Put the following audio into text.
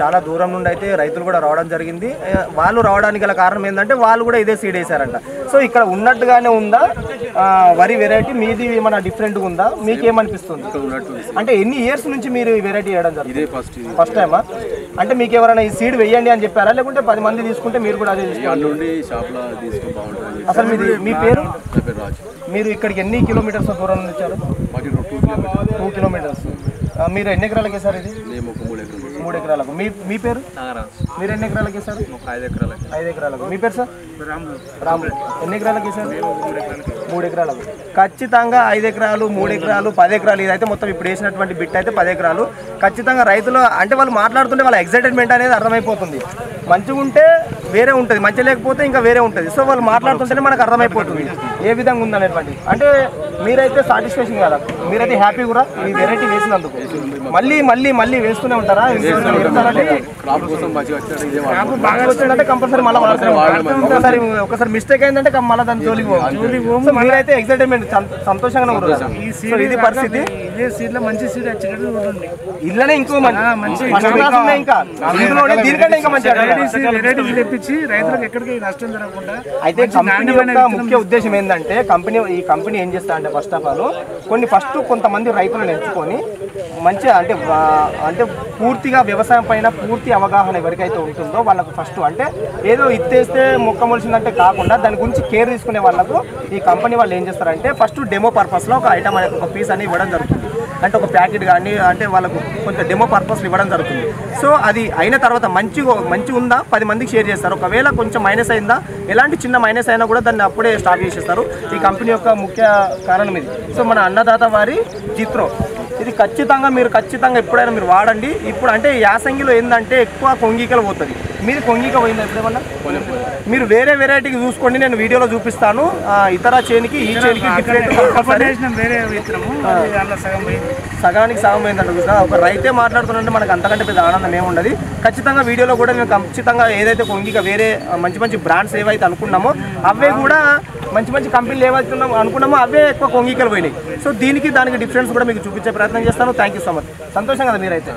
చాలా దూరం నుండి అయితే రైతులు కూడా రావడం జరిగింది. వాళ్ళు రావడానికి గల కారణం ఏంటంటే వాళ్ళు కూడా ఇదే సీడ్ వేసారంట. సో ఇక్కడ ఉన్నట్టుగానే ఉందా వరి వెరైటీ? మీది ఏమైనా డిఫరెంట్గా ఉందా? మీకేమనిపిస్తుంది? అంటే ఎన్ని ఇయర్స్ నుంచి మీరు ఈ వెరైటీ వేయడం జరిగింది? ఫస్ట్ టైమా? అంటే మీకు ఎవరైనా ఈ సీడ్ వేయండి అని చెప్పారా, లేకుంటే 10 మంది తీసుకుంటే మీరు కూడా అదే తీసుకోవాలి? అసలు మీ పేరు? మీరు ఇక్కడికి ఎన్ని కిలోమీటర్స్ దూరం నుంచి వచ్చారు? 2 కిలోమీటర్స్. మీరు ఎన్ని ఎకరాలకు వేసారు ఇది? 3 ఎకరాలకు. మీ పేరు? మీరు ఎన్ని ఎకరాలకు వేసారు? 5 ఎకరాలకు. మీ పేరు సార్? రాములు. ఎన్ని ఎకరాలకు వేసారు? 3 ఎకరాలకు. ఖచ్చితంగా 5 ఎకరాలు, 3 ఎకరాలు, 10 ఎకరాలు, ఇదైతే మొత్తం ఇప్పుడు వేసినటువంటి బిట్ అయితే 10 ఎకరాలు. ఖచ్చితంగా రైతులు అంటే వాళ్ళు మాట్లాడుతుంటే వాళ్ళ ఎక్సైట్మెంట్ అనేది అర్థమైపోతుంది. మంచిగా ఉంటే వేరే ఉంటుంది, మంచి లేకపోతే ఇంకా వేరే ఉంటుంది. సో వాళ్ళు మాట్లాడుతుంటేనే మనకు అర్థమైపోతుంది ఏ విధంగా ఉందనేటువంటి. అంటే మీరైతే సాటిస్ఫాక్షన్ కదా, మీరైతే హ్యాపీ కూడా ఈ వెరైటీ వేసినందుకు. మళ్ళీ మళ్ళీ మళ్ళీ వేస్తూనే ఉంటారా? బాగా వచ్చిందంటే కంపల్సరీ మళ్ళీ ఒకసారి మిస్టేక్ అయిందంటే మళ్ళీ దాని జోలికి పోవాలి. మీరైతే ఎక్సైట్మెంట్ సంతోషంగా ఉంటారు. ఇది పరిస్థితి. మంచి సీడ్ ఇళ్ళనే ఇంకో మంచి ఇంకా దీనికంటే ఇంకా మంచి తెప్పించి రైతులకు ఎక్కడికి నష్టం జరగకుండా. అయితే కంపెనీ యొక్క ముఖ్య ఉద్దేశం ఏంటంటే ఈ కంపెనీ ఏం చేస్తా అంటే ఫస్ట్ ఆఫ్ ఆల్ కొంతమంది రైతులను ఎంచుకొని మంచిగా అంటే పూర్తిగా వ్యవసాయం పైన పూర్తి అవగాహన ఎవరికైతే ఉంటుందో వాళ్ళకు ఫస్ట్ అంటే ఏదో ఇత్తేస్తే మొక్క మొలిసిందంటే కాకుండా దాని గురించి కేర్ తీసుకునే వాళ్ళకు ఈ కంపెనీ వాళ్ళు ఏం చేస్తారంటే ఫస్ట్ డెమో పర్పస్లో ఒక ఐటమ్ అనేది ఒక పీస్ అని ఇవ్వడం జరుగుతుంది. అంటే ఒక ప్యాకెట్ కానీ అంటే వాళ్ళకు కొంత డెమో పర్పస్ ఇవ్వడం జరుగుతుంది. సో అది అయిన తర్వాత మంచి ఉందా 10 మందికి షేర్ చేస్తారు. ఒకవేళ కొంచెం మైనస్ అయిందా, ఎలాంటి చిన్న మైనస్ అయినా కూడా దాన్ని అప్పుడే స్టాప్ చేసేస్తారు. ఈ కంపెనీ యొక్క ముఖ్య కారణం ఇది. సో మన అన్నదాత వారి జిత్రో ఇది ఖచ్చితంగా ఎప్పుడైనా మీరు వాడండి. ఇప్పుడు అంటే యాసంగిలో ఏంటంటే ఎక్కువ కొంగికలు పోతుంది. మీరు కొంగిక పోయింది ఎప్పుడేమన్నా? మీరు వేరే వెరైటీకి చూసుకోండి, నేను వీడియోలో చూపిస్తాను. ఇతర చేనికి ఈ చేనికి డిఫరెంట్ సగానికి సగం పోయిందంట. చూసా ఒక రైతే మాట్లాడుతుంటే మనకు అంతకంటే పెద్ద ఆనందం ఏముండదు. ఖచ్చితంగా వీడియోలో కూడా మేము ఖచ్చితంగా ఏదైతే కొంగిక వేరే మంచి బ్రాండ్స్ ఏవైతే అనుకున్నామో అవే కూడా మంచి కంపెనీలు ఏవైతే అనుకున్నామో అవే ఎక్కువ కొంగికలు పోయినాయి. సో దానికి డిఫరెన్స్ కూడా మీకు చూపించే ప్రయత్నం చేస్తాను. Thank you so much. సంతోషం కదా మీరైతే?